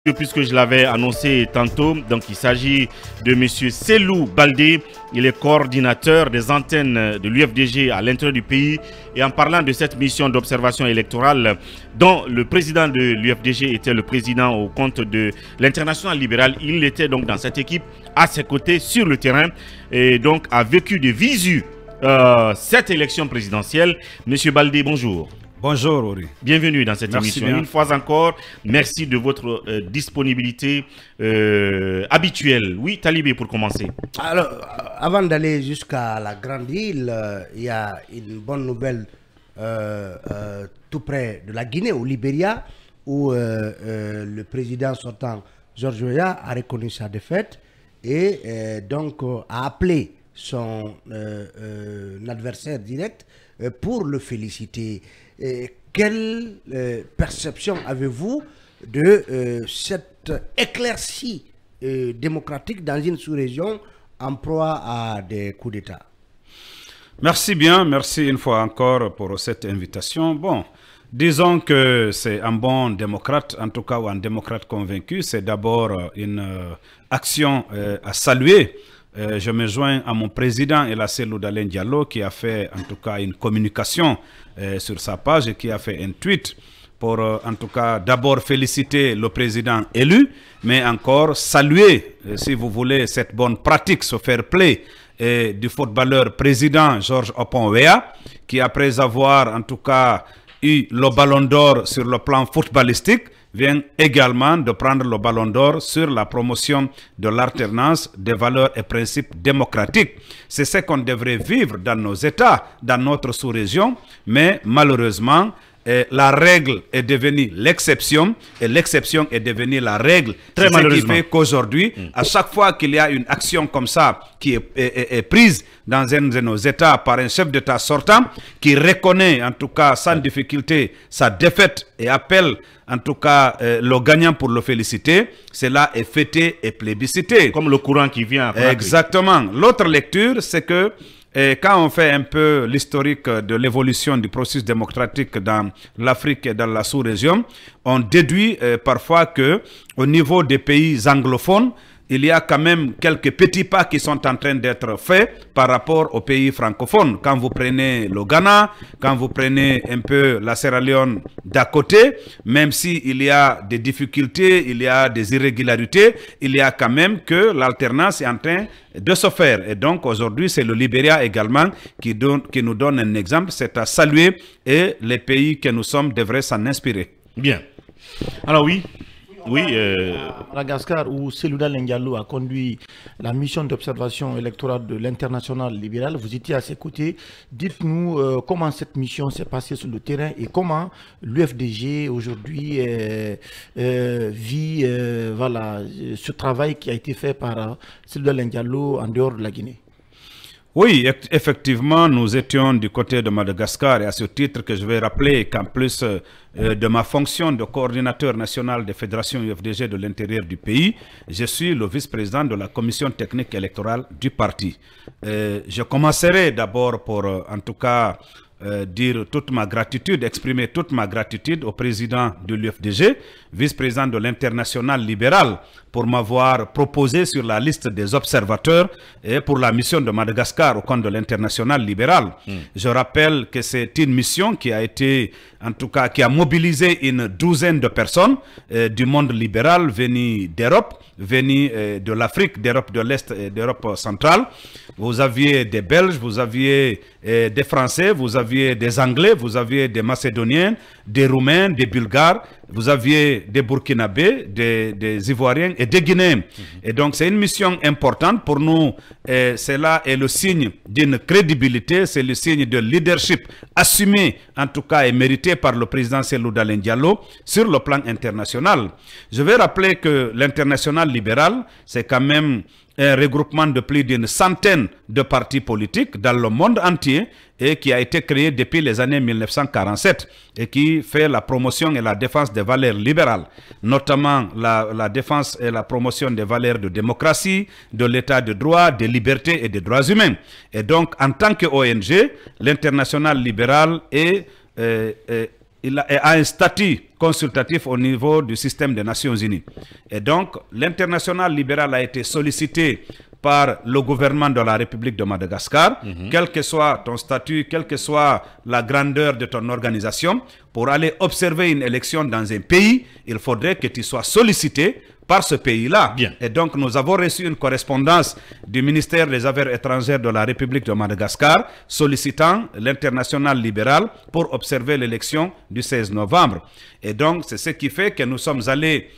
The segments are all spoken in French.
Puisque je l'avais annoncé tantôt, donc il s'agit de M. Selou Baldé, il est coordinateur des antennes de l'UFDG à l'intérieur du pays. Et en parlant de cette mission d'observation électorale dont le président de l'UFDG était le président au compte de l'International libéral, il était donc dans cette équipe à ses côtés sur le terrain et donc a vécu de visu cette élection présidentielle. M. Baldé, bonjour. Bonjour Ori. Bienvenue dans cette émission. Bien. Une fois encore, merci de votre disponibilité habituelle. Oui, Talibé, pour commencer. Alors, avant d'aller jusqu'à la Grande Île, il y a une bonne nouvelle tout près de la Guinée, au Libéria, où le président sortant, George Weah, a reconnu sa défaite et donc a appelé son adversaire direct pour le féliciter. Quelle perception avez-vous de cette éclaircie démocratique dans une sous-région en proie à des coups d'État? Merci bien, merci une fois encore pour cette invitation. Bon, disons que c'est un bon démocrate, en tout cas ou un démocrate convaincu, c'est d'abord une action à saluer. Je me joins à mon président Selou Dalein Diallo qui a fait en tout cas une communication sur sa page et qui a fait un tweet pour en tout cas d'abord féliciter le président élu, mais encore saluer, si vous voulez, cette bonne pratique, ce fair play du footballeur président George Weah, qui après avoir en tout cas eu le ballon d'or sur le plan footballistique, vient également de prendre le ballon d'or sur la promotion de l'alternance des valeurs et principes démocratiques. C'est ce qu'on devrait vivre dans nos États, dans notre sous-région, mais malheureusement, la règle est devenue l'exception et l'exception est devenue la règle. Très malheureusement. Ce qui fait qu'aujourd'hui, à chaque fois qu'il y a une action comme ça qui est prise dans un de nos États par un chef d'État sortant, qui reconnaît en tout cas sans difficulté sa défaite et appelle en tout cas le gagnant pour le féliciter, cela est fêté et plébiscité. Comme le courant qui vient. Exactement. L'autre lecture, c'est que quand on fait un peu l'historique de l'évolution du processus démocratique dans l'Afrique et dans la sous-région, on déduit parfois que au niveau des pays anglophones, il y a quand même quelques petits pas qui sont en train d'être faits par rapport aux pays francophones. Quand vous prenez le Ghana, quand vous prenez un peu la Sierra Leone d'à côté, même s'il y a des difficultés, il y a des irrégularités, il y a quand même que l'alternance est en train de se faire. Et donc aujourd'hui, c'est le Libéria également qui nous donne un exemple. C'est à saluer et les pays que nous sommes devraient s'en inspirer. Bien. Alors oui. Oui, Madagascar, où Selou Dalein Diallo a conduit la mission d'observation électorale de l'International libéral. Vous étiez à ses côtés. Dites-nous comment cette mission s'est passée sur le terrain et comment l'UFDG aujourd'hui vit voilà, ce travail qui a été fait par Selou Dalein Diallo en dehors de la Guinée. Oui, effectivement, nous étions du côté de Madagascar et à ce titre que je vais rappeler qu'en plus de ma fonction de coordinateur national des fédérations UFDG de l'intérieur du pays, je suis le vice-président de la commission technique électorale du parti. Je commencerai d'abord pour, en tout cas, dire toute ma gratitude, exprimer toute ma gratitude au président de l'UFDG, vice-président de l'International libéral, pour m'avoir proposé sur la liste des observateurs et pour la mission de Madagascar au compte de l'International libéral. Je rappelle que c'est une mission qui a été, en tout cas, qui a mobilisé une douzaine de personnes du monde libéral venues d'Europe, venues de l'Afrique, d'Europe de l'Est et d'Europe centrale. Vous aviez des Belges, vous aviez des Français, vous aviez des Anglais, vous aviez des Macédoniens, des Roumains, des Bulgares, vous aviez des Burkinabés, des Ivoiriens et des Guinéens. Et donc c'est une mission importante pour nous. Cela est le signe d'une crédibilité, c'est le signe de leadership assumé en tout cas et mérité par le président Selou Dalein Diallo sur le plan international. Je vais rappeler que l'International libéral, c'est quand même un regroupement de plus d'une centaine de partis politiques dans le monde entier et qui a été créé depuis les années 1947 et qui fait la promotion et la défense des valeurs libérales, notamment la défense et la promotion des valeurs de démocratie, de l'état de droit, des libertés et des droits humains. Et donc, en tant que ONG, l'International libéral est il a un statut consultatif au niveau du système des Nations Unies. Et donc, l'international libéral a été sollicité par le gouvernement de la République de Madagascar, quel que soit ton statut, quelle que soit la grandeur de ton organisation, pour aller observer une élection dans un pays, il faudrait que tu sois sollicité par ce pays-là. Et donc, nous avons reçu une correspondance du ministère des Affaires étrangères de la République de Madagascar sollicitant l'international libéral pour observer l'élection du 16 novembre. Et donc, c'est ce qui fait que nous sommes allés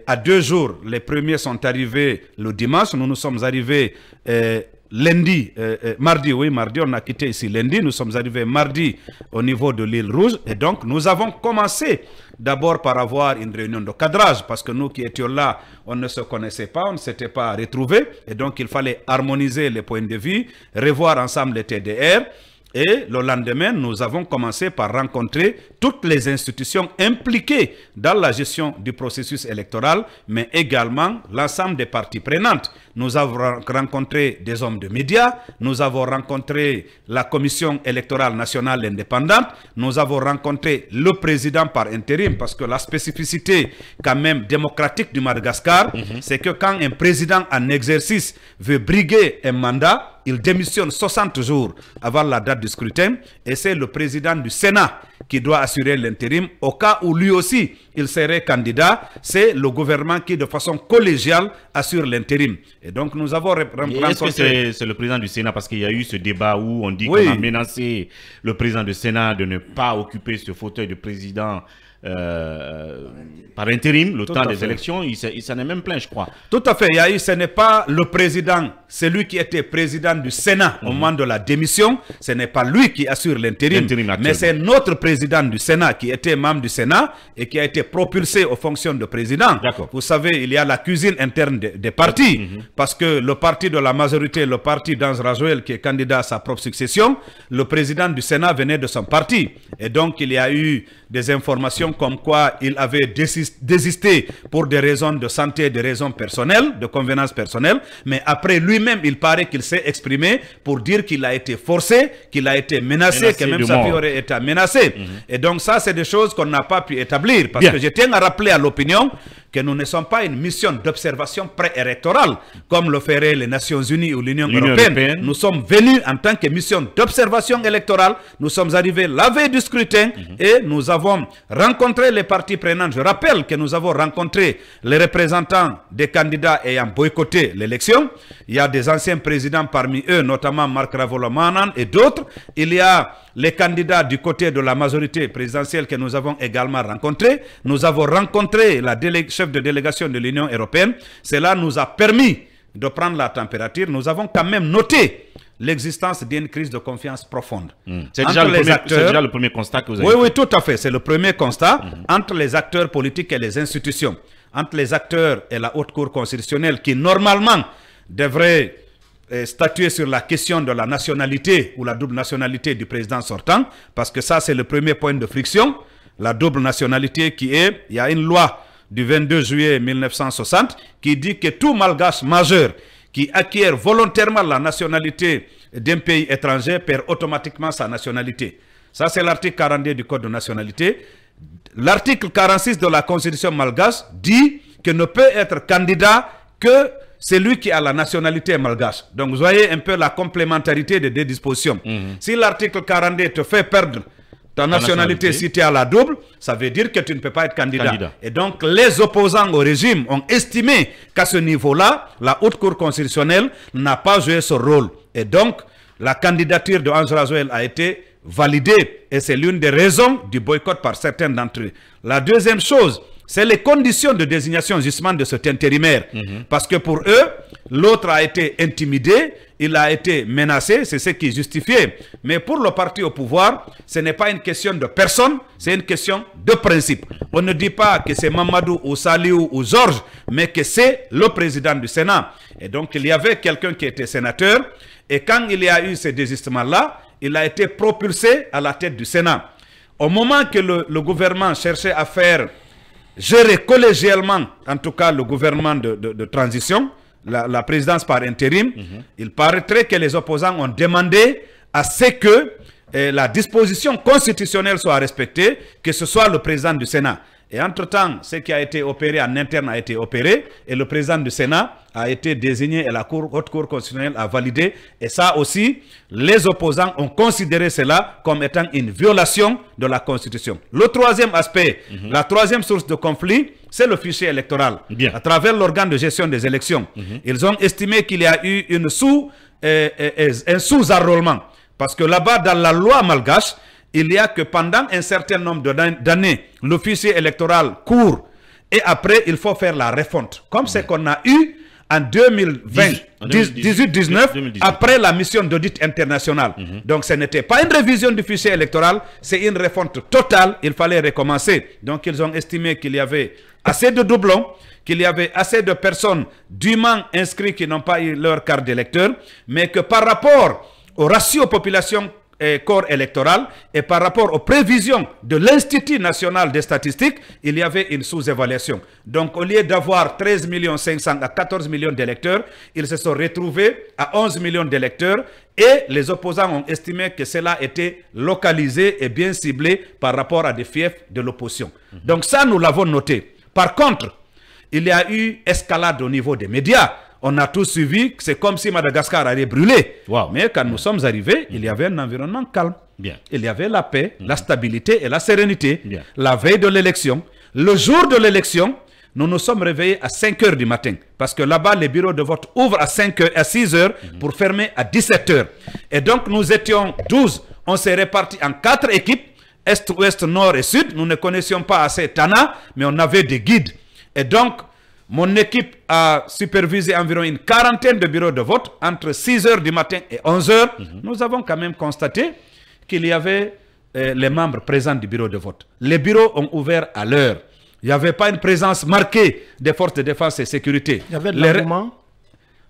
à 2 jours. Les premiers sont arrivés le dimanche. Nous sommes arrivés lundi, mardi, oui, mardi, on a quitté ici lundi. Nous sommes arrivés mardi au niveau de l'île Rouge. Et donc, nous avons commencé d'abord par avoir une réunion de cadrage, parce que nous qui étions là, on ne se connaissait pas, on ne s'était pas retrouvés. Et donc, il fallait harmoniser les points de vue, revoir ensemble les TDR. Et le lendemain, nous avons commencé par rencontrer toutes les institutions impliquées dans la gestion du processus électoral, mais également l'ensemble des parties prenantes. Nous avons rencontré des hommes de médias, nous avons rencontré la Commission électorale nationale indépendante, nous avons rencontré le président par intérim, parce que la spécificité quand même démocratique du Madagascar, c'est que quand un président en exercice veut briguer un mandat, il démissionne 60 jours avant la date du scrutin, et c'est le président du Sénat qui doit assurer l'intérim. Au cas où lui aussi il serait candidat, c'est le gouvernement qui de façon collégiale assure l'intérim. Et donc nous avons rencontré... Est-ce que c'est le président du Sénat, parce qu'il y a eu ce débat où on dit qu'on a menacé le président du Sénat de ne pas occuper ce fauteuil de président par intérim, le temps des élections, il s'en est même plein, je crois. Tout à fait, il y a eu, ce n'est pas le président, c'est lui qui était président du Sénat au moment de la démission, ce n'est pas lui qui assure l'intérim, mais c'est notre président du Sénat qui était membre du Sénat et qui a été propulsé aux fonctions de président. Vous savez, il y a la cuisine interne des partis, parce que le parti de la majorité, le parti d'Ange Joël qui est candidat à sa propre succession, le président du Sénat venait de son parti. Et donc, il y a eu des informations comme quoi il avait désisté pour des raisons de santé, des raisons personnelles, de convenance personnelle, mais après lui-même, il paraît qu'il s'est exprimé pour dire qu'il a été forcé, qu'il a été menacé, que même sa vie aurait été menacée. Et donc ça, c'est des choses qu'on n'a pas pu établir, parce que je tiens à rappeler à l'opinion que nous ne sommes pas une mission d'observation pré-électorale, comme le feraient les Nations Unies ou l'Union européenne. Nous sommes venus en tant que mission d'observation électorale, nous sommes arrivés la veille du scrutin et nous avons rencontré les parties prenantes. Je rappelle que nous avons rencontré les représentants des candidats ayant boycotté l'élection. Il y a des anciens présidents parmi eux, notamment Marc Ravalomanan et d'autres. Il y a les candidats du côté de la majorité présidentielle que nous avons également rencontrés. Nous avons rencontré la chef de délégation de l'Union européenne. Cela nous a permis de prendre la température. Nous avons quand même noté l'existence d'une crise de confiance profonde. C'est déjà le premier constat que vous avez fait. Oui, tout à fait. C'est le premier constat entre les acteurs politiques et les institutions. Entre les acteurs et la Haute Cour constitutionnelle qui, normalement, devrait statuer sur la question de la nationalité ou la double nationalité du président sortant, parce que ça, c'est le premier point de friction. La double nationalité qui est, il y a une loi du 22 juillet 1960 qui dit que tout malgache majeur qui acquiert volontairement la nationalité d'un pays étranger perd automatiquement sa nationalité. Ça, c'est l'article 42 du Code de nationalité. L'article 46 de la Constitution malgache dit que ne peut être candidat que celui qui a la nationalité malgache. Donc, vous voyez un peu la complémentarité des deux dispositions. Si l'article 42 te fait perdre ta nationalité si tu es à la double, ça veut dire que tu ne peux pas être candidat. Et donc, les opposants au régime ont estimé qu'à ce niveau-là, la Haute Cour constitutionnelle n'a pas joué ce rôle. Et donc, la candidature de Angela Joël a été validée. Et c'est l'une des raisons du boycott par certains d'entre eux. La deuxième chose, c'est les conditions de désignation justement de cet intérimaire. Parce que pour eux, l'autre a été intimidé, il a été menacé, c'est ce qui est justifié. Mais pour le parti au pouvoir, ce n'est pas une question de personne, c'est une question de principe. On ne dit pas que c'est Mamadou ou Saliou ou Georges, mais que c'est le président du Sénat. Et donc il y avait quelqu'un qui était sénateur, et quand il y a eu ce désistement-là, il a été propulsé à la tête du Sénat. Au moment que le gouvernement cherchait à faire gérer collégialement, en tout cas le gouvernement de transition, la présidence par intérim, il paraîtrait que les opposants ont demandé à ce que la disposition constitutionnelle soit respectée, que ce soit le président du Sénat. Et entre-temps, ce qui a été opéré en interne a été opéré et le président du Sénat a été désigné et la Haute Cour constitutionnelle a validé. Et ça aussi, les opposants ont considéré cela comme étant une violation de la Constitution. Le troisième aspect, la troisième source de conflit, c'est le fichier électoral. Bien. À travers l'organe de gestion des élections, ils ont estimé qu'il y a eu un sous-enrôlement. Parce que là-bas, dans la loi malgache, il y a que pendant un certain nombre d'années, le fichier électoral court et après, il faut faire la refonte. Comme c'est qu'on a eu en 2018-19, après la mission d'audit international. Donc, ce n'était pas une révision du fichier électoral, c'est une refonte totale. Il fallait recommencer. Donc, ils ont estimé qu'il y avait assez de doublons, qu'il y avait assez de personnes dûment inscrites qui n'ont pas eu leur carte d'électeur, mais que par rapport au ratio population corps électoral et par rapport aux prévisions de l'Institut national des statistiques, il y avait une sous-évaluation. Donc, au lieu d'avoir 13 500 à 14 millions d'électeurs, ils se sont retrouvés à 11 millions d'électeurs et les opposants ont estimé que cela était localisé et bien ciblé par rapport à des fiefs de l'opposition. Donc, ça, nous l'avons noté. Par contre, il y a eu escalade au niveau des médias. On a tous suivi, c'est comme si Madagascar allait brûler. Wow. Mais quand nous sommes arrivés, il y avait un environnement calme. Bien. Il y avait la paix, la stabilité et la sérénité. Bien. La veille de l'élection, le jour de l'élection, nous nous sommes réveillés à 5 h du matin. Parce que là-bas, les bureaux de vote ouvrent à 6 h pour fermer à 17 h. Et donc, nous étions 12. On s'est répartis en 4 équipes, Est, Ouest, Nord et Sud. Nous ne connaissions pas assez Tana, mais on avait des guides. Et donc, mon équipe a supervisé environ une quarantaine de bureaux de vote entre 6 h du matin et 11 h. Nous avons quand même constaté qu'il y avait les membres présents du bureau de vote. Les bureaux ont ouvert à l'heure. Il n'y avait pas une présence marquée des forces de défense et sécurité. Il y avait de l'engouement.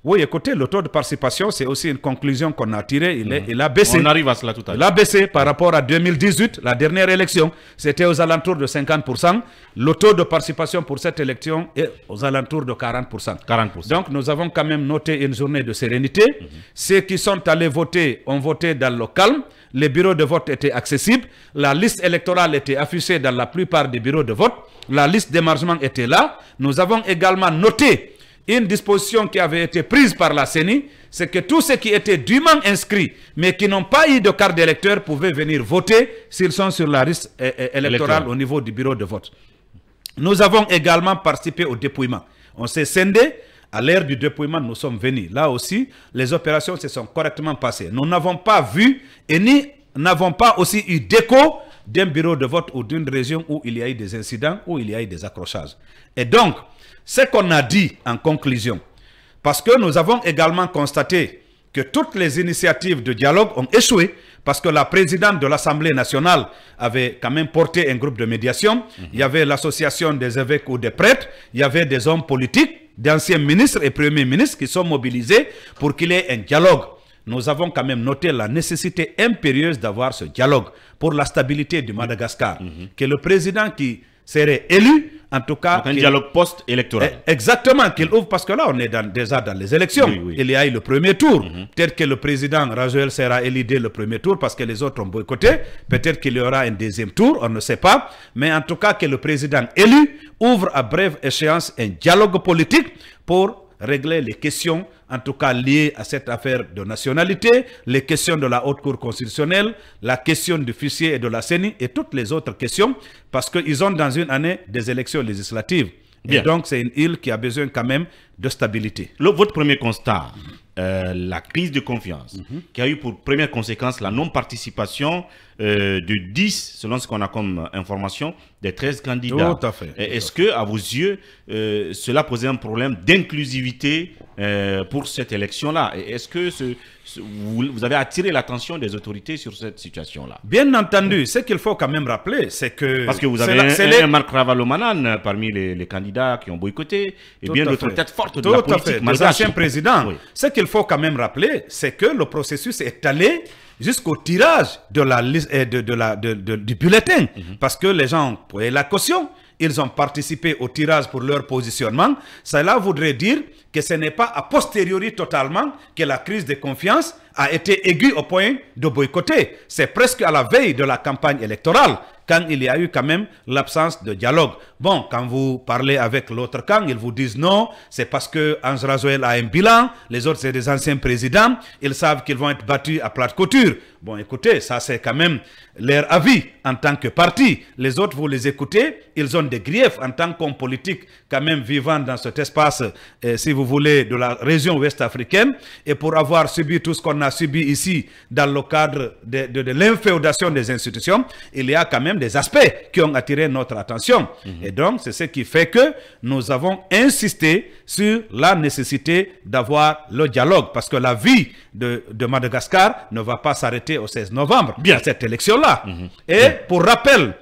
Oui, écoutez, le taux de participation, c'est aussi une conclusion qu'on a tirée. Il a baissé. On arrive à cela tout à l'heure. Il a baissé par rapport à 2018, la dernière élection. C'était aux alentours de 50%. Le taux de participation pour cette élection est aux alentours de 40%. 40%. Donc, nous avons quand même noté une journée de sérénité. Ceux qui sont allés voter ont voté dans le calme. Les bureaux de vote étaient accessibles. La liste électorale était affichée dans la plupart des bureaux de vote. La liste d'émargement était là. Nous avons également noté une disposition qui avait été prise par la CENI, c'est que tous ceux qui étaient dûment inscrits, mais qui n'ont pas eu de carte d'électeur, pouvaient venir voter s'ils sont sur la liste électorale au niveau du bureau de vote. Nous avons également participé au dépouillement. On s'est scindé. À l'ère du dépouillement, nous sommes venus. Là aussi, les opérations se sont correctement passées. Nous n'avons pas vu et n'avons pas aussi eu d'écho d'un bureau de vote ou d'une région où il y a eu des incidents, où il y a eu des accrochages. Et donc, ce qu'on a dit en conclusion, parce que nous avons également constaté que toutes les initiatives de dialogue ont échoué, parce que la présidente de l'Assemblée nationale avait quand même porté un groupe de médiation. Il y avait l'association des évêques ou des prêtres, il y avait des hommes politiques, d'anciens ministres et premiers ministres qui sont mobilisés pour qu'il y ait un dialogue. Nous avons quand même noté la nécessité impérieuse d'avoir ce dialogue pour la stabilité du Madagascar. Que le président qui serait élu, en tout cas... Donc un dialogue post-électoral. Exactement, qu'il ouvre, parce que là, on est déjà dans les élections. Oui, oui. Il y a eu le premier tour. Peut-être que le président Rajoel sera élu dès le premier tour parce que les autres ont boycotté. Peut-être qu'il y aura un deuxième tour, on ne sait pas. Mais en tout cas, que le président élu ouvre à brève échéance un dialogue politique pour régler les questions, en tout cas liées à cette affaire de nationalité, les questions de la Haute Cour constitutionnelle, la question du fichier et de la CENI et toutes les autres questions, parce qu'ils ont dans une année des élections législatives. Bien. Et donc, c'est une île qui a besoin quand même de stabilité. Votre premier constat, la crise de confiance, qui a eu pour première conséquence la non-participation de 10, selon ce qu'on a comme information, des 13 candidats. Tout à fait. Est-ce que, à vos yeux, cela posait un problème d'inclusivité pour cette élection-là? Est-ce que vous avez attiré l'attention des autorités sur cette situation-là? Bien entendu, ce qu'il faut quand même rappeler, c'est que... Parce que vous avez un Marc Ravalomanan parmi les candidats qui ont boycotté, et bien d'autres têtes fortes de la politique malgache. Les anciens présidents. Oui. Ce qu'il faut quand même rappeler, c'est que le processus est allé jusqu'au tirage de la liste, du bulletin. Parce que les gens ont payé la caution, ils ont participé au tirage pour leur positionnement. Cela voudrait dire que ce n'est pas a posteriori totalement que la crise de confiance a été aiguë au point de boycotter. C'est presque à la veille de la campagne électorale, quand il y a eu quand même l'absence de dialogue. Bon, quand vous parlez avec l'autre camp, ils vous disent non, c'est parce que Ange Razoel a un bilan, les autres c'est des anciens présidents, ils savent qu'ils vont être battus à plate couture. Bon, écoutez, ça c'est quand même leur avis en tant que parti. Les autres, vous les écoutez, ils ont des griefs en tant qu'hommes politiques quand même vivant dans cet espace, si vous voulez, de la région ouest-africaine. Et pour avoir subi tout ce qu'on a subi ici dans le cadre de l'inféodation des institutions, il y a quand même des aspects qui ont attiré notre attention. Et donc, c'est ce qui fait que nous avons insisté sur la nécessité d'avoir le dialogue. Parce que la vie de Madagascar ne va pas s'arrêter au 16 novembre, bien cette élection-là. Et pour rappel,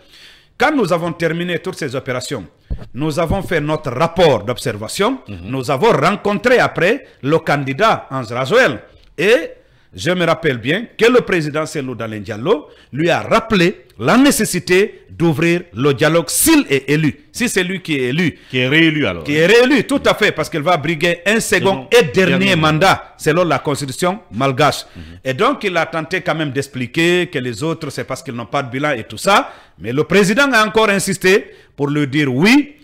quand nous avons terminé toutes ces opérations, nous avons fait notre rapport d'observation, nous avons rencontré après le candidat Ange Razoel. Et je me rappelle bien que le président Cellou Dalein Diallo lui a rappelé la nécessité d'ouvrir le dialogue s'il est élu. Si c'est lui qui est élu. Qui est réélu alors. Qui est réélu, tout à fait, parce qu'il va briguer un second et dernier mandat, selon la constitution malgache. Et donc, il a tenté quand même d'expliquer que les autres, c'est parce qu'ils n'ont pas de bilan et tout ça. Mais le président a encore insisté pour lui dire oui,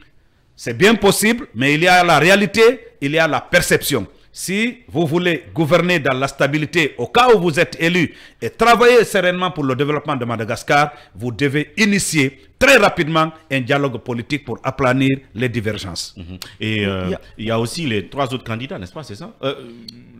c'est bien possible, mais il y a la réalité, il y a la perception. Si vous voulez gouverner dans la stabilité au cas où vous êtes élu et travailler sereinement pour le développement de Madagascar, vous devez initier très rapidement un dialogue politique pour aplanir les divergences. Et il y a aussi les 3 autres candidats, n'est-ce pas, c'est ça?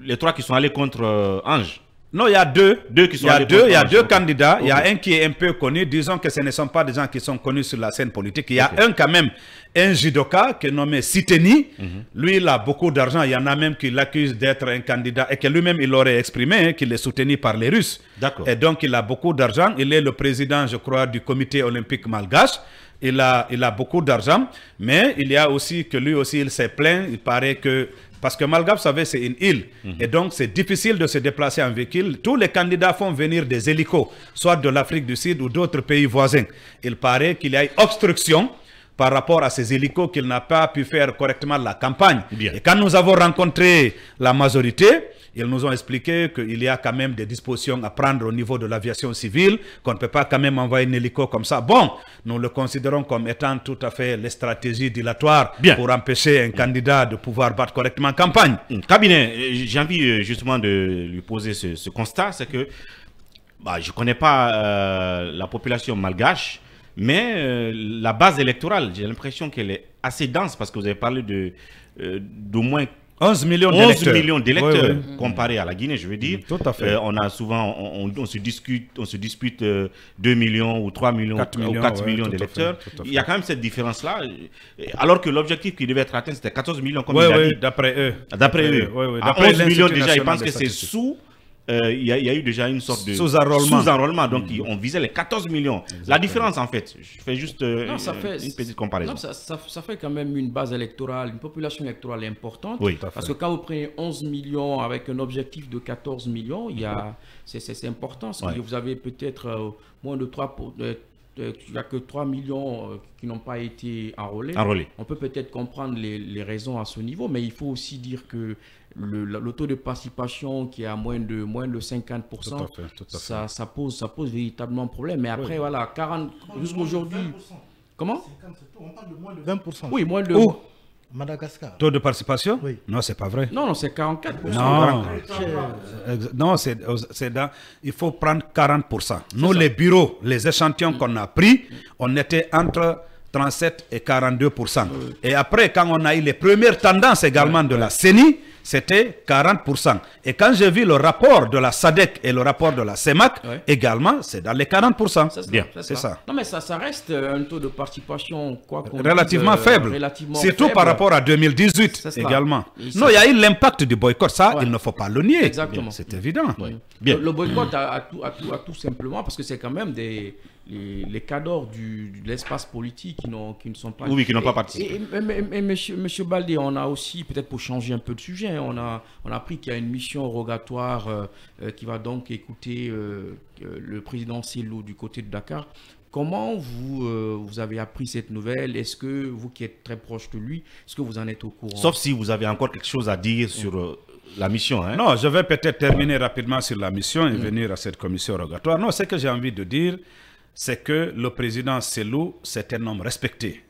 Les 3 qui sont allés contre Ange. Non, il y a deux. Qui sont Il y a deux candidats. Il y a un qui est un peu connu. Disons que ce ne sont pas des gens qui sont connus sur la scène politique. Il y a un quand même, un judoka qui est nommé Siteni. Lui, il a beaucoup d'argent. Il y en a même qui l'accusent d'être un candidat et que lui-même, il aurait exprimé qu'il est soutenu par les Russes. D'accord. Et donc, il a beaucoup d'argent. Il est le président, je crois, du comité olympique malgache. Il a beaucoup d'argent. Mais il y a aussi que lui aussi, il s'est plaint. Il paraît que... Parce que Malgache, vous savez, c'est une île. Et donc, c'est difficile de se déplacer en véhicule. Tous les candidats font venir des hélicos, soit de l'Afrique du Sud ou d'autres pays voisins. Il paraît qu'il y a une obstruction par rapport à ces hélicos, qu'il n'a pas pu faire correctement la campagne. Bien. Et quand nous avons rencontré la majorité, ils nous ont expliqué qu'il y a quand même des dispositions à prendre au niveau de l'aviation civile, qu'on ne peut pas quand même envoyer un hélico comme ça. Bon, nous le considérons comme étant tout à fait les stratégies dilatoires pour empêcher un candidat de pouvoir battre correctement campagne. Cabinet, j'ai envie justement de lui poser ce constat, c'est que je ne connais pas la population malgache, mais la base électorale, j'ai l'impression qu'elle est assez dense parce que vous avez parlé d'au moins 11 millions d'électeurs comparé à la Guinée, je veux dire. Tout à fait. On a souvent, on se dispute 2 millions ou 3 millions 4 ou 4 millions d'électeurs. Il y a quand même cette différence-là. Alors que l'objectif qui devait être atteint, c'était 14 millions, comme il a dit. D'après eux. D'après eux. À 11 millions déjà, ils pensent que c'est sous. Il y a eu déjà une sorte de sous-enrôlement. Donc, on visait les 14 millions. Exactement. La différence, en fait, je fais juste une petite comparaison. Non, ça fait quand même une base électorale, une population électorale importante. Oui, parce que quand vous prenez 11 millions avec un objectif de 14 millions, c'est important. Vous avez peut-être moins de 3 il n'y a que 3 millions qui n'ont pas été enrôlés. On peut peut-être comprendre les raisons à ce niveau, mais il faut aussi dire que le taux de participation qui est à moins de 50%, ça pose véritablement problème. Mais après, voilà, 40 jusqu'aujourd'hui. Comment? On parle de moins de 20%. Oui, moins de... Madagascar. Taux de participation? Oui. Non, c'est pas vrai. Non, c'est 44%. Non, il faut prendre 40%. Nous, les bureaux, les échantillons qu'on a pris, on était entre 37 et 42%. Et après, quand on a eu les premières tendances également de la CENI, c'était 40%. Et quand j'ai vu le rapport de la SADC et le rapport de la CEMAC, également, c'est dans les 40%. Bien, c'est ça. Non, mais ça reste un taux de participation relativement faible. Surtout par rapport à 2018 également. Non, il y a eu l'impact du boycott. Ça, il ne faut pas le nier. Exactement. C'est évident. Bien. Le boycott a tout simplement parce que c'est quand même les cadres de l'espace politique qui ne sont pas... Oui, qui n'ont pas participé. Mais monsieur Baldé, on a aussi, peut-être pour changer un peu de sujet, on a appris qu'il y a une mission rogatoire qui va donc écouter le président Cellou du côté de Dakar. Comment vous avez appris cette nouvelle? Est-ce que vous qui êtes très proche de lui, est-ce que vous en êtes au courant? Sauf si vous avez encore quelque chose à dire sur la mission. Hein? Non, je vais peut-être terminer rapidement sur la mission et venir à cette commission rogatoire. Non, ce que j'ai envie de dire, c'est que le président Cellou, c'est un homme respecté,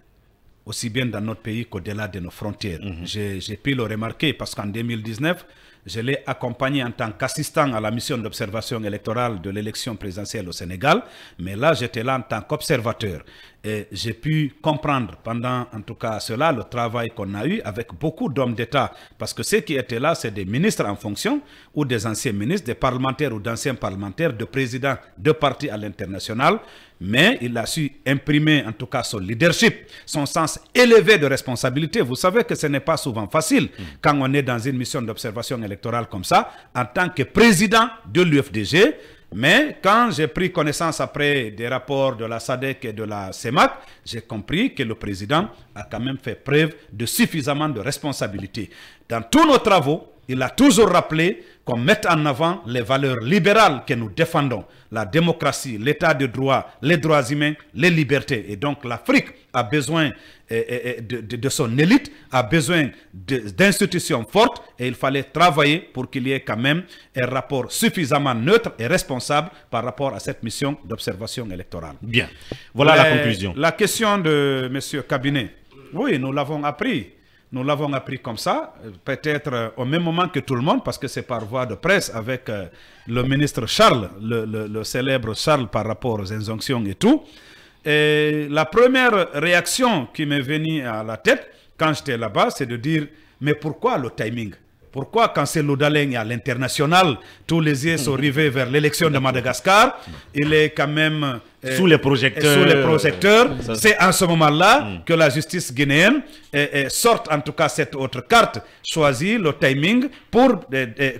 aussi bien dans notre pays qu'au-delà de nos frontières. J'ai pu le remarquer parce qu'en 2019, je l'ai accompagné en tant qu'assistant à la mission d'observation électorale de l'élection présidentielle au Sénégal, mais là, j'étais là en tant qu'observateur. Et j'ai pu comprendre pendant, en tout cas, cela, le travail qu'on a eu avec beaucoup d'hommes d'État. Parce que ceux qui étaient là, c'est des ministres en fonction, ou des anciens ministres, des parlementaires ou d'anciens parlementaires, de présidents de partis à l'international. Mais il a su imprimer, en tout cas, son leadership, son sens élevé de responsabilité. Vous savez que ce n'est pas souvent facile quand on est dans une mission d'observation électorale comme ça, en tant que président de l'UFDG. Mais quand j'ai pris connaissance après des rapports de la SADC et de la CEMAC, j'ai compris que le président a quand même fait preuve de suffisamment de responsabilité. Dans tous nos travaux, il a toujours rappelé qu'on mette en avant les valeurs libérales que nous défendons. La démocratie, l'état de droit, les droits humains, les libertés. Et donc l'Afrique a besoin de son élite, a besoin d'institutions fortes et il fallait travailler pour qu'il y ait quand même un rapport suffisamment neutre et responsable par rapport à cette mission d'observation électorale. Bien, voilà la conclusion. La question de M. Cabinet, oui, nous l'avons appris. Nous l'avons appris comme ça, peut-être au même moment que tout le monde, parce que c'est par voie de presse avec le ministre Charles, le célèbre Charles par rapport aux injonctions et tout. Et la première réaction qui m'est venue à la tête quand j'étais là-bas, c'est de dire, mais pourquoi le timing? Pourquoi quand c'est Loudaleng à l'international, tous les yeux sont rivés vers l'élection de Madagascar, il est quand même sous les projecteurs. C'est en ce moment-là que la justice guinéenne sorte en tout cas cette autre carte, choisit le timing pour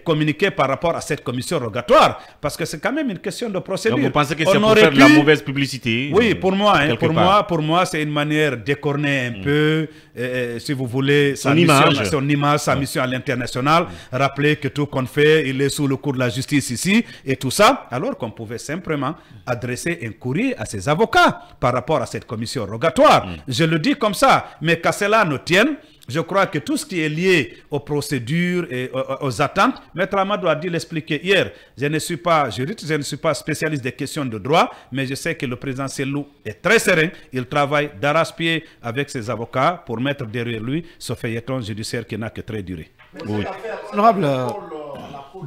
communiquer par rapport à cette commission rogatoire. Parce que c'est quand même une question de procédure. Donc vous pensez que c'est pour faire de la mauvaise publicité? Oui, pour moi, c'est une manière d'écorner un peu, si vous voulez, son image, sa mission à l'international. Rappeler que tout qu'on fait, il est sous le coup de la justice ici et tout ça, alors qu'on pouvait simplement adresser un courrier à ses avocats par rapport à cette commission rogatoire. Je le dis comme ça, mais qu'à cela ne tienne, je crois que tout ce qui est lié aux procédures et aux attentes, Maître Amadou a dû l'expliquer hier. Je ne suis pas juriste, je ne suis pas spécialiste des questions de droit, mais je sais que le président Cellou est très serein. Il travaille d'arrache-pied avec ses avocats pour mettre derrière lui ce feuilleton judiciaire qui n'a que très duré. Oui. Honorable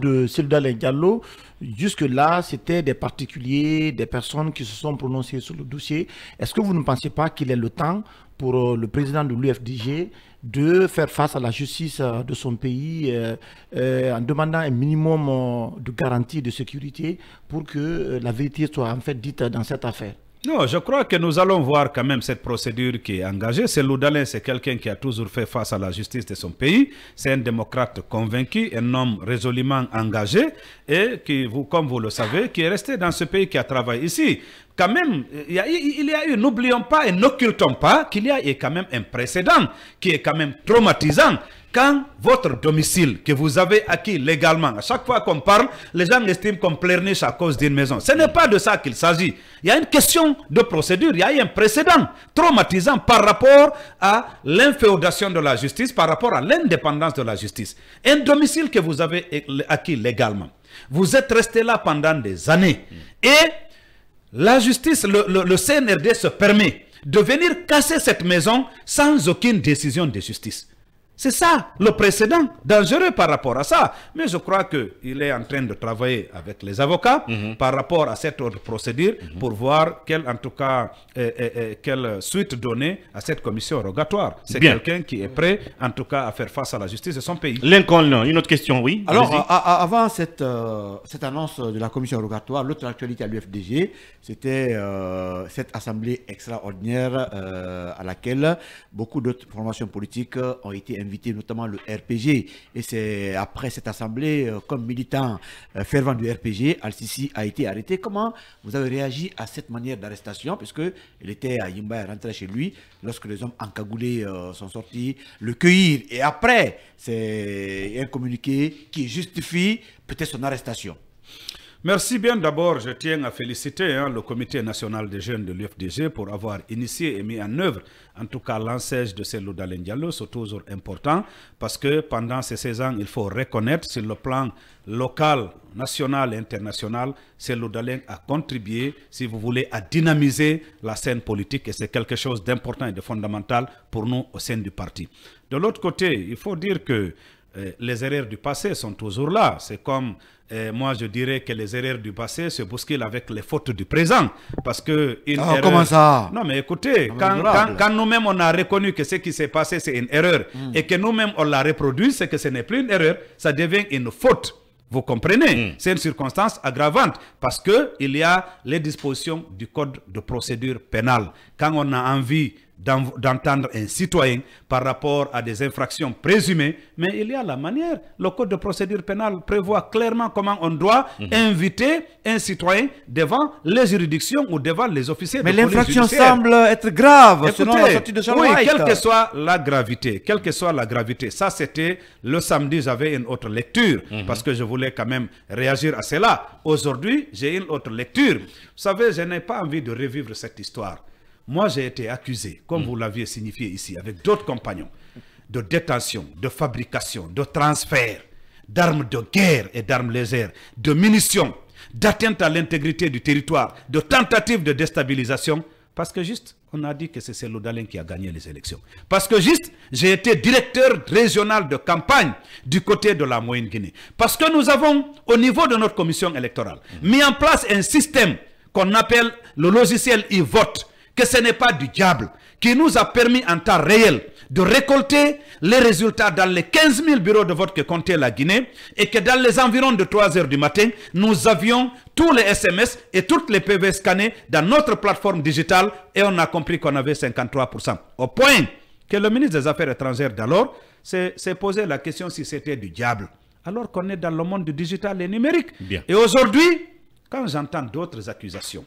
de Seloudaleng Diallo, jusque-là, c'était des particuliers, des personnes qui se sont prononcées sur le dossier. Est-ce que vous ne pensez pas qu'il est le temps pour le président de l'UFDG de faire face à la justice de son pays en demandant un minimum de garantie de sécurité pour que la vérité soit en fait dite dans cette affaire? Non, je crois que nous allons voir quand même cette procédure qui est engagée. Seloudaleng, c'est quelqu'un qui a toujours fait face à la justice de son pays. C'est un démocrate convaincu, un homme résolument engagé et qui, comme vous le savez, qui est resté dans ce pays, qui a travaillé ici. Quand même, il y a eu, n'oublions pas et n'occultons pas qu'il y a eu quand même un précédent qui est quand même traumatisant. Quand votre domicile que vous avez acquis légalement, à chaque fois qu'on parle, les gens estiment qu'on pleurniche à cause d'une maison. Ce n'est pas de ça qu'il s'agit. Il y a une question de procédure, il y a eu un précédent traumatisant par rapport à l'inféodation de la justice, par rapport à l'indépendance de la justice. Un domicile que vous avez acquis légalement. Vous êtes resté là pendant des années. Et la justice, le CNRD se permet de venir casser cette maison sans aucune décision de justice. C'est ça, le précédent, dangereux par rapport à ça. Mais je crois qu'il est en train de travailler avec les avocats par rapport à cette autre procédure pour voir quelle suite donner à cette commission rogatoire. C'est quelqu'un qui est prêt, en tout cas, à faire face à la justice de son pays. Lincoln, une autre question, oui. Alors, avant cette annonce de la commission rogatoire, l'autre actualité à l'UFDG, c'était cette assemblée extraordinaire à laquelle beaucoup d'autres formations politiques ont été invitées, notamment le RPG. Et c'est après cette assemblée, comme militant fervent du RPG, Al-Sisi a été arrêté. Comment vous avez réagi à cette manière d'arrestation? Puisqu'il était à Yimba, rentré chez lui, lorsque les hommes encagoulés sont sortis le cueillir. Et après, c'est un communiqué qui justifie peut-être son arrestation. Merci bien. D'abord, je tiens à féliciter le Comité national des jeunes de l'UFDG pour avoir initié et mis en œuvre, en tout cas, l'enseigne de Cellou Dalein Diallo. C'est toujours important parce que pendant ces 16 ans, il faut reconnaître sur le plan local, national et international, Cellou Dalein a contribué, si vous voulez, à dynamiser la scène politique et c'est quelque chose d'important et de fondamental pour nous au sein du parti. De l'autre côté, il faut dire que les erreurs du passé sont toujours là. C'est comme, moi je dirais que les erreurs du passé se bousculent avec les fautes du présent. Parce que une erreur... Comment ça? Non mais écoutez, quand nous-mêmes on a reconnu que ce qui s'est passé c'est une erreur et que nous-mêmes on l'a reproduit, c'est que ce n'est plus une erreur, ça devient une faute. Vous comprenez? C'est une circonstance aggravante parce qu'il y a les dispositions du code de procédure pénale. Quand on a envie d'entendre un citoyen par rapport à des infractions présumées, mais il y a la manière. Le code de procédure pénale prévoit clairement comment on doit inviter un citoyen devant les juridictions ou devant les officiers de police judiciaire. Mais l'infraction semble être grave, selon la sortie de Charles White. Quelle que soit la gravité, ça c'était le samedi, j'avais une autre lecture, parce que je voulais quand même réagir à cela. Aujourd'hui, j'ai une autre lecture. Vous savez, je n'ai pas envie de revivre cette histoire. Moi, j'ai été accusé, comme vous l'aviez signifié ici, avec d'autres compagnons, de détention, de fabrication, de transfert, d'armes de guerre et d'armes légères, de munitions, d'atteinte à l'intégrité du territoire, de tentatives de déstabilisation, parce que juste, on a dit que c'est Cellou Dalein qui a gagné les élections. Parce que juste, j'ai été directeur régional de campagne du côté de la Moyenne-Guinée. Parce que nous avons, au niveau de notre commission électorale, mis en place un système qu'on appelle le logiciel e-vote, que ce n'est pas du diable, qui nous a permis en temps réel de récolter les résultats dans les 15 000 bureaux de vote que comptait la Guinée et que dans les environs de 3 heures du matin, nous avions tous les SMS et toutes les PV scannés dans notre plateforme digitale et on a compris qu'on avait 53%. Au point que le ministre des Affaires étrangères d'alors s'est posé la question si c'était du diable, alors qu'on est dans le monde du digital et numérique. Bien. Et aujourd'hui, quand j'entends d'autres accusations,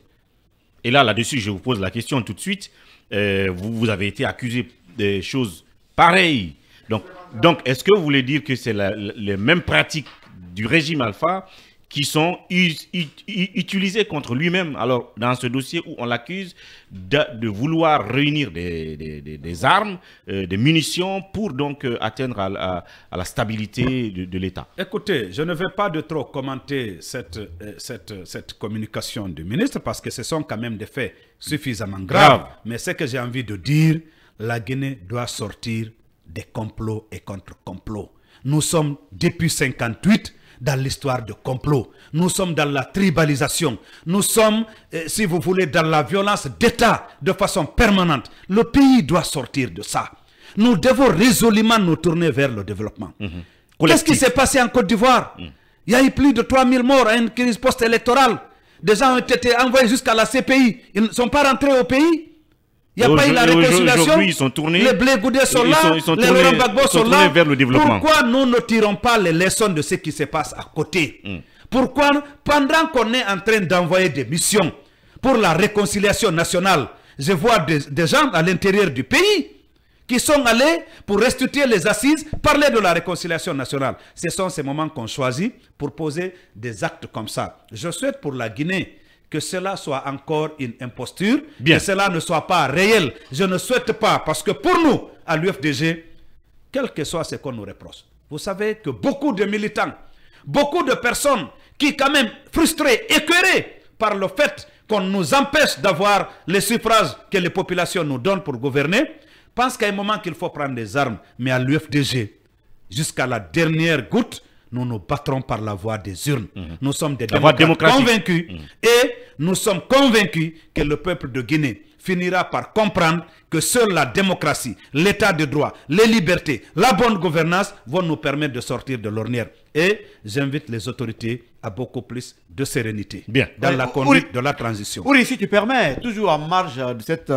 et là-dessus, je vous pose la question tout de suite. Vous avez été accusé de choses pareilles. Donc est-ce que vous voulez dire que c'est les mêmes pratiques du régime Alpha qui sont utilisées contre lui-même? Alors, dans ce dossier où on l'accuse de vouloir réunir des armes, des munitions pour donc atteindre à la stabilité de l'État. Écoutez, je ne vais pas de trop commenter cette communication du ministre parce que ce sont quand même des faits suffisamment graves. Mais ce que j'ai envie de dire, la Guinée doit sortir des complots et contre-complots. Nous sommes depuis 1958 dans l'histoire de complot. Nous sommes dans la tribalisation. Nous sommes, si vous voulez, dans la violence d'État de façon permanente. Le pays doit sortir de ça. Nous devons résolument nous tourner vers le développement. Qu'est-ce qui s'est passé en Côte d'Ivoire? Il y a eu plus de 3000 morts à une crise post-électorale. Des gens ont été envoyés jusqu'à la CPI. Ils ne sont pas rentrés au pays. Il n'y a pas eu la réconciliation. Ils sont tournés, les Blé Goudé sont là, les Laurent Gbagbo sont là. Vers le développement. Pourquoi nous ne tirons pas les leçons de ce qui se passe à côté? Pourquoi, pendant qu'on est en train d'envoyer des missions pour la réconciliation nationale, je vois des gens à l'intérieur du pays qui sont allés pour restituer les assises, parler de la réconciliation nationale. Ce sont ces moments qu'on choisit pour poser des actes comme ça. Je souhaite pour la Guinée que cela soit encore une imposture, que cela ne soit pas réel. Je ne souhaite pas, parce que pour nous, à l'UFDG, quel que soit ce qu'on nous reproche, vous savez que beaucoup de militants, beaucoup de personnes qui quand même frustrées, écœurées par le fait qu'on nous empêche d'avoir les suffrages que les populations nous donnent pour gouverner, pensent qu'à un moment qu'il faut prendre des armes. Mais à l'UFDG, jusqu'à la dernière goutte, nous nous battrons par la voie des urnes. Nous sommes des démocrates convaincus et nous sommes convaincus que le peuple de Guinée finira par comprendre que seule la démocratie, l'état de droit, les libertés, la bonne gouvernance vont nous permettre de sortir de l'ornière. Et j'invite les autorités à beaucoup plus de sérénité dans la conduite de la transition. Oui, si tu permets, toujours en marge de cette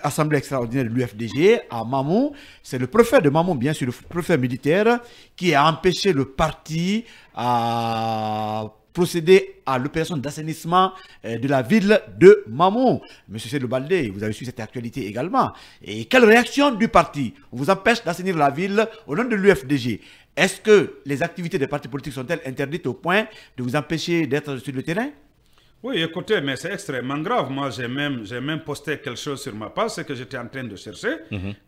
assemblée extraordinaire de l'UFDG à Mamou, c'est le préfet de Mamou, bien sûr, le préfet militaire, qui a empêché le parti à procéder à l'opération d'assainissement de la ville de Mamou. Monsieur Selou Baldé, vous avez suivi cette actualité également. Et quelle réaction du parti? On vous empêche d'assainir la ville au nom de l'UFDG. Est-ce que les activités des partis politiques sont-elles interdites au point de vous empêcher d'être sur le terrain? Oui, écoutez, mais c'est extrêmement grave. Moi, j'ai même posté quelque chose sur ma page, c'est que j'étais en train de chercher.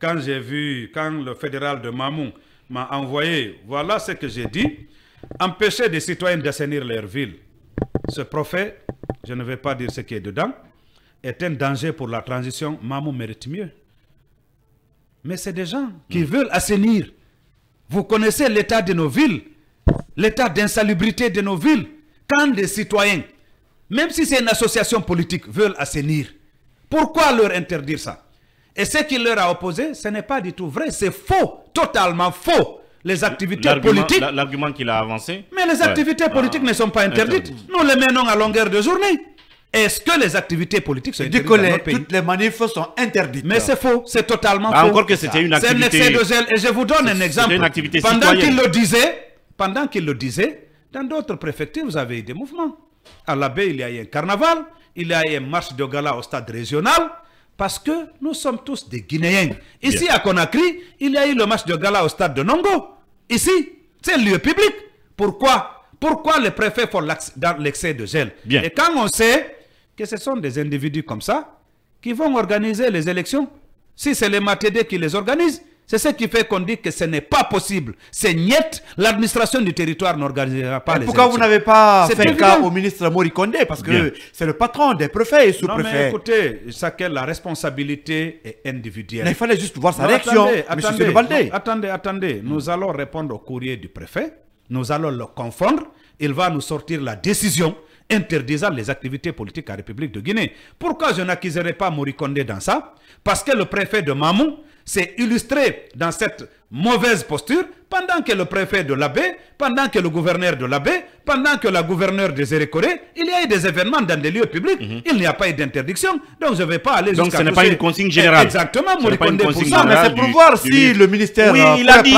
Quand le fédéral de Mamou m'a envoyé, voilà ce que j'ai dit. Empêcher des citoyens d'assainir leur ville. Ce prophète, je ne vais pas dire ce qui est dedans, est un danger pour la transition. Mamou mérite mieux. Mais c'est des gens qui veulent assainir. Vous connaissez l'état de nos villes, l'état d'insalubrité de nos villes. Quand des citoyens, même si c'est une association politique, veulent assainir, pourquoi leur interdire ça? Et ce qu'il leur a opposé, ce n'est pas du tout vrai, c'est faux, totalement faux. Les activités politiques... L'argument qu'il a avancé... Mais les activités politiques ne sont pas interdites. Nous les menons à longueur de journée. Est-ce que les activités politiques sont interdites dans notre pays? Toutes les manifs sont interdites. Mais c'est faux, c'est totalement faux. Encore que c'était une activité... C'est un excès de zèle. Et je vous donne un exemple. Une activité pendant citoyenne. qu'il le disait, dans d'autres préfectures, vous avez eu des mouvements. À la baie, il y a eu un carnaval, il y a eu une marche de gala au stade régional, parce que nous sommes tous des Guinéens. Ici, à Conakry, il y a eu le match de gala au stade de Nongo. Ici, c'est un lieu public. Pourquoi les préfets font dans l'excès de gel? Et quand on sait que ce sont des individus comme ça qui vont organiser les élections, si c'est les Matede qui les organisent, c'est ce qui fait qu'on dit que ce n'est pas possible. C'est niet, l'administration du territoire n'organisera pas les élections. Pourquoi vous n'avez pas fait cas au ministre Morikonde? Parce que c'est le patron des préfets et sous-préfets. Non mais écoutez, la responsabilité est individuelle. Mais il fallait juste voir sa réaction, Attendez. Nous allons répondre au courrier du préfet. Nous allons le confondre. Il va nous sortir la décision interdisant les activités politiques à la République de Guinée. Pourquoi je n'accuserai pas Morikonde dans ça? Parce que le préfet de Mamou s'est illustré dans cette mauvaise posture pendant que le préfet de la baie, pendant que le gouverneur de la baie, pendant que la gouverneure des Érécorés, il y a eu des événements dans des lieux publics, il n'y a pas eu d'interdiction, donc je ne vais pas aller jusqu'à... Donc ce n'est pas une consigne générale. Exactement, Morikonde pour ça. Mais c'est pour voir si le ministère il a dit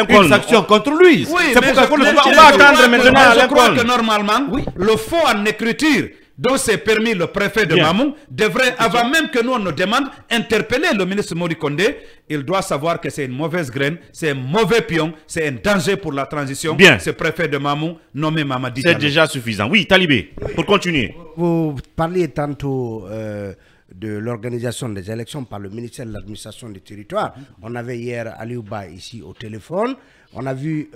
une sanction contre lui. Oui, c'est pourquoi on va attendre maintenant je crois que normalement, le faux en écriture dont s'est permis le préfet de Mamou devrait, avant même que nous on nous demande, interpeller le ministre Morikonde. Il doit savoir que c'est une mauvaise graine, c'est un mauvais pion, c'est un danger pour la transition. Ce préfet de Mamou nommé Mamadi. C'est déjà suffisant. Oui, Talibé, pour continuer. Vous parliez tantôt de l'organisation des élections par le ministère de l'administration du territoire. On avait hier Aliouba ici au téléphone. On a vu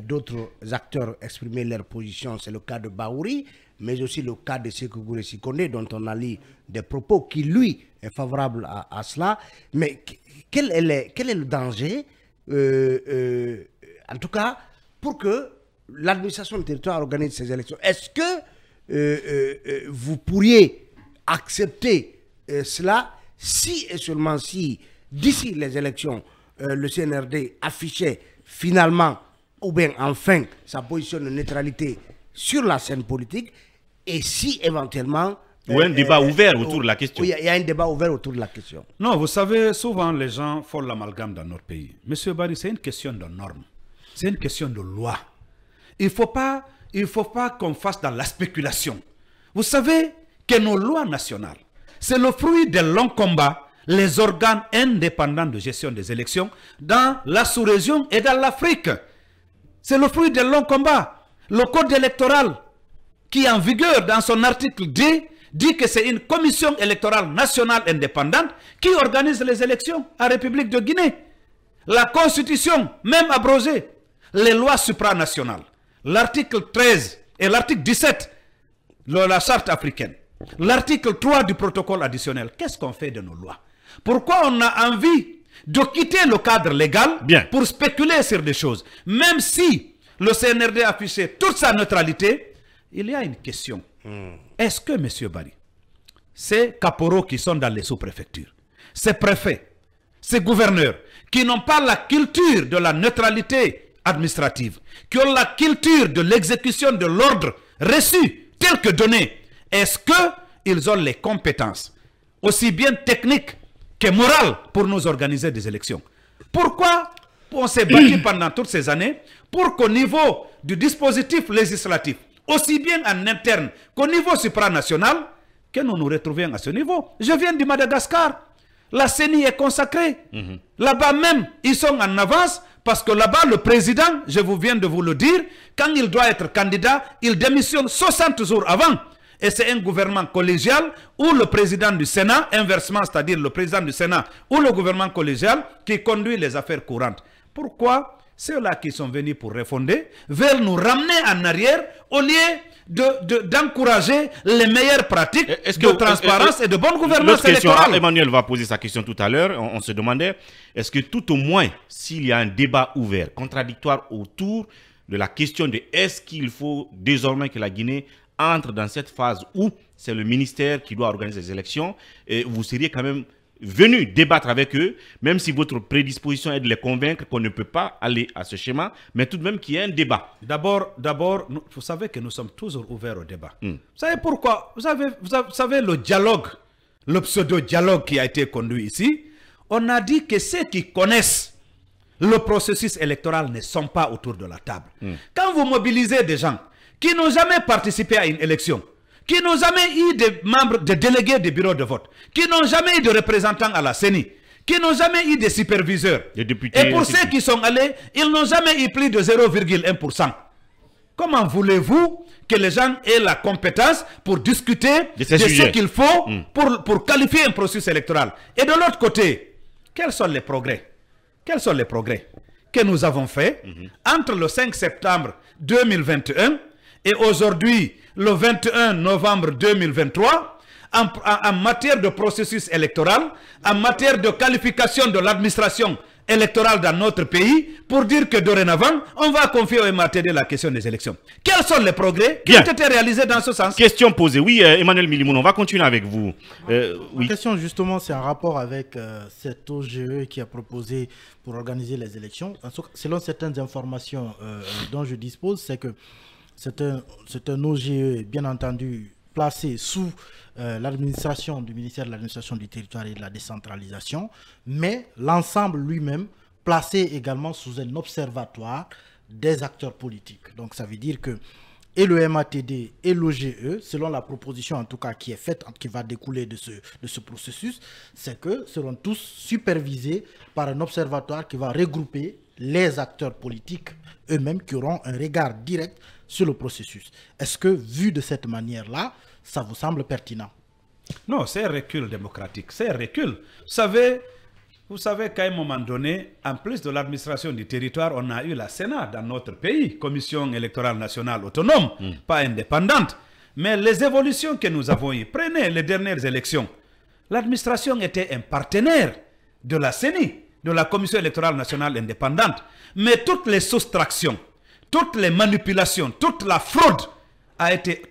d'autres acteurs exprimer leur position. C'est le cas de Baouri, mais aussi le cas de Sékou Touré Sikonde, dont on a lu des propos qui, lui, est favorable à cela. Mais quel est le danger, en tout cas, pour que l'administration du territoire organise ces élections? Est-ce que vous pourriez accepter cela si et seulement si, d'ici les élections, le CNRD affichait finalement, ou bien enfin, sa position de neutralité sur la scène politique, et si éventuellement... Ou un débat ouvert autour de la question. Oui, il y a un débat ouvert autour de la question. Non, vous savez, souvent les gens font l'amalgame dans notre pays. Monsieur Barry, c'est une question de normes. C'est une question de loi. Il ne faut pas qu'on fasse dans la spéculation. Vous savez que nos lois nationales, c'est le fruit de longs combats, les organes indépendants de gestion des élections dans la sous-région et dans l'Afrique. C'est le fruit de longs combats. Le code électoral qui est en vigueur dans son article 10 dit que c'est une commission électorale nationale indépendante qui organise les élections en République de Guinée. La Constitution, même abrogée, les lois supranationales, l'article 13 et l'article 17 de la Charte africaine, l'article 3 du protocole additionnel. Qu'est-ce qu'on fait de nos lois? Pourquoi on a envie de quitter le cadre légal pour spéculer sur des choses? Même si le CNRD a affiché toute sa neutralité, il y a une question. Est-ce que, M. Barry, ces caporaux qui sont dans les sous-préfectures, ces préfets, ces gouverneurs, qui n'ont pas la culture de la neutralité administrative, qui ont la culture de l'exécution de l'ordre reçu tel que donné, est-ce qu'ils ont les compétences, aussi bien techniques que morales, pour nous organiser des élections? Pourquoi on s'est battu pendant toutes ces années pour qu'au niveau du dispositif législatif, aussi bien en interne qu'au niveau supranational, que nous nous retrouvions à ce niveau. Je viens du Madagascar. La CENI est consacrée. Là-bas même, ils sont en avance parce que là-bas, le président, je viens de vous le dire, quand il doit être candidat, il démissionne 60 jours avant. Et c'est un gouvernement collégial ou le président du Sénat, inversement, c'est-à-dire le président du Sénat ou le gouvernement collégial qui conduit les affaires courantes. Pourquoi ceux-là qui sont venus pour refonder veulent nous ramener en arrière au lieu d'encourager les meilleures pratiques de transparence et de bonne gouvernance électorale? Emmanuel va poser sa question tout à l'heure. On se demandait, est-ce que tout au moins, s'il y a un débat ouvert, contradictoire autour de la question de est-ce qu'il faut désormais que la Guinée entre dans cette phase où c'est le ministère qui doit organiser les élections, et vous seriez quand même venu débattre avec eux, même si votre prédisposition est de les convaincre qu'on ne peut pas aller à ce schéma, mais tout de même qu'il y ait un débat. D'abord, vous savez que nous sommes toujours ouverts au débat. Vous savez pourquoi? Vous savez le dialogue, le pseudo-dialogue qui a été conduit ici, on a dit que ceux qui connaissent le processus électoral ne sont pas autour de la table. Quand vous mobilisez des gens qui n'ont jamais participé à une élection, qui n'ont jamais eu des membres, des délégués des bureaux de vote, qui n'ont jamais eu de représentants à la CENI, qui n'ont jamais eu de superviseurs. Des députés, et pour ceux qui sont allés, ils n'ont jamais eu plus de 0,1%. Comment voulez-vous que les gens aient la compétence pour discuter de ce qu'il faut pour qualifier un processus électoral? Et de l'autre côté, quels sont les progrès? Quels sont les progrès que nous avons faits entre le 5 septembre 2021 et aujourd'hui, le 21 novembre 2023, en matière de processus électoral, en matière de qualification de l'administration électorale dans notre pays, pour dire que dorénavant, on va confier au MATD la question des élections. Quels sont les progrès qui ont été réalisés dans ce sens? Question posée. Oui, Emmanuel Milimoun, on va continuer avec vous. Ma question, justement, c'est en rapport avec cet OGE qui a proposé pour organiser les élections. Selon certaines informations dont je dispose, c'est que c'est un OGE, bien entendu, placé sous l'administration du ministère de l'administration du territoire et de la décentralisation, mais l'ensemble lui-même placé également sous un observatoire des acteurs politiques. Donc ça veut dire que et le MATD et l'OGE, selon la proposition en tout cas qui est faite, qui va découler de ce processus, c'est que seront tous supervisés par un observatoire qui va regrouper les acteurs politiques eux-mêmes qui auront un regard direct sur le processus. Est-ce que, vu de cette manière-là, ça vous semble pertinent? Non, c'est un recul démocratique, c'est un recul. Vous savez qu'à un moment donné, en plus de l'administration du territoire, on a eu la Sénat dans notre pays, Commission électorale nationale autonome, pas indépendante. Mais les évolutions que nous avons eues, prenez les dernières élections, l'administration était un partenaire de la CENI, de la Commission électorale nationale indépendante. Mais toutes les soustractions, toutes les manipulations, toute la fraude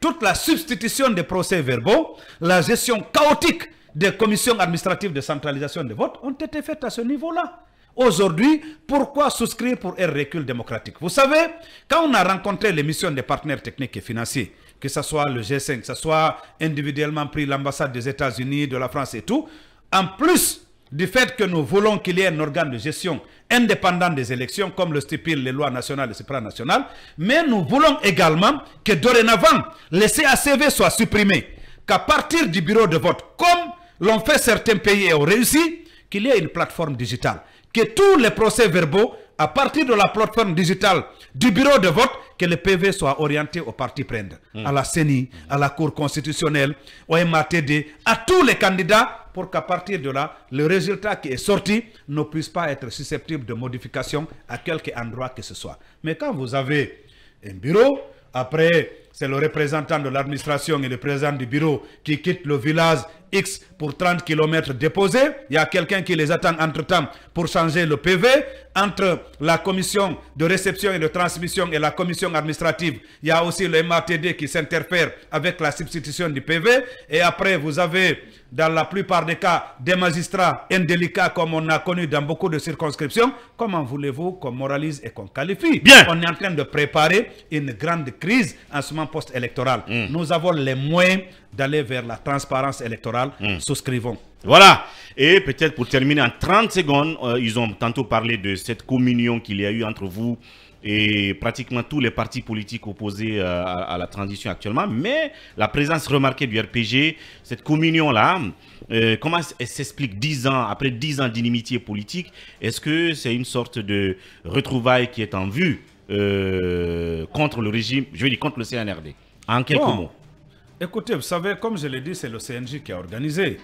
toute la substitution des procès-verbaux, la gestion chaotique des commissions administratives de centralisation des votes ont été faites à ce niveau-là. Aujourd'hui, pourquoi souscrire pour un recul démocratique? Vous savez, quand on a rencontré les missions des partenaires techniques et financiers, que ce soit le G5, que ce soit individuellement pris l'ambassade des États-Unis, de la France et tout, en plus du fait que nous voulons qu'il y ait un organe de gestion indépendant des élections, comme le stipulent les lois nationales et supranationales, mais nous voulons également que dorénavant, les CACV soient supprimés, qu'à partir du bureau de vote, comme l'ont fait certains pays et ont réussi, qu'il y ait une plateforme digitale, que tous les procès-verbaux, à partir de la plateforme digitale du bureau de vote, que les PV soient orientés aux partis prenants, à la CENI, à la Cour constitutionnelle, au MATD, à tous les candidats, pour qu'à partir de là, le résultat qui est sorti ne puisse pas être susceptible de modification à quelque endroit que ce soit. Mais quand vous avez un bureau, après, c'est le représentant de l'administration et le président du bureau qui quitte le village X pour 30 km déposé. Il y a quelqu'un qui les attend entre-temps pour changer le PV. Entre la commission de réception et de transmission et la commission administrative, il y a aussi le MATD qui s'interfère avec la substitution du PV. Et après, vous avez, dans la plupart des cas, des magistrats indélicats comme on a connu dans beaucoup de circonscriptions. Comment voulez-vous qu'on moralise et qu'on qualifie? Bien. On est en train de préparer une grande crise en ce moment post-électoral. Nous avons les moyens d'aller vers la transparence électorale. Souscrivons. Voilà. Et peut-être pour terminer en 30 secondes, ils ont tantôt parlé de cette communion qu'il y a eu entre vous et pratiquement tous les partis politiques opposés à la transition actuellement. Mais la présence remarquée du RPG, cette communion-là, comment elle s'explique 10 ans, après 10 ans d'inimitié politique? Est-ce que c'est une sorte de retrouvaille qui est en vue contre le régime, je veux dire contre le CNRD? En quelques mots. Écoutez, vous savez, comme je l'ai dit, c'est le CNJ qui a organisé.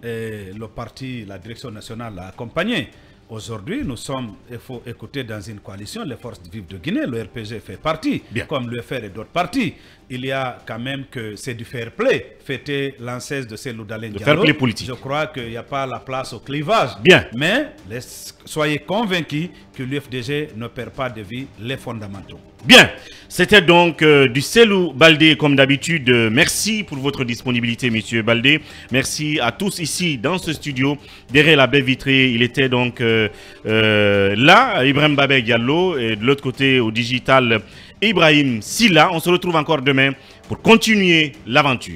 Et le parti, la direction nationale l'a accompagné. Aujourd'hui, nous sommes, il faut écouter, dans une coalition, les forces vives de Guinée. Le RPG fait partie, comme l'UFR et d'autres partis. Il y a quand même que c'est du fair play. Fêter l'ancêtre de Cellou Dalein Diallo. Fair play politique. Je crois qu'il n'y a pas la place au clivage. Bien. Mais soyez convaincus que l'UFDG ne perd pas de vue les fondamentaux. Bien, c'était donc du Cellou Baldé comme d'habitude. Merci pour votre disponibilité, monsieur Baldé. Merci à tous ici dans ce studio. Derrière la baie vitrée, il était donc là, Ibrahim Babé Diallo, et de l'autre côté au digital, Ibrahim Silla. On se retrouve encore demain pour continuer l'aventure.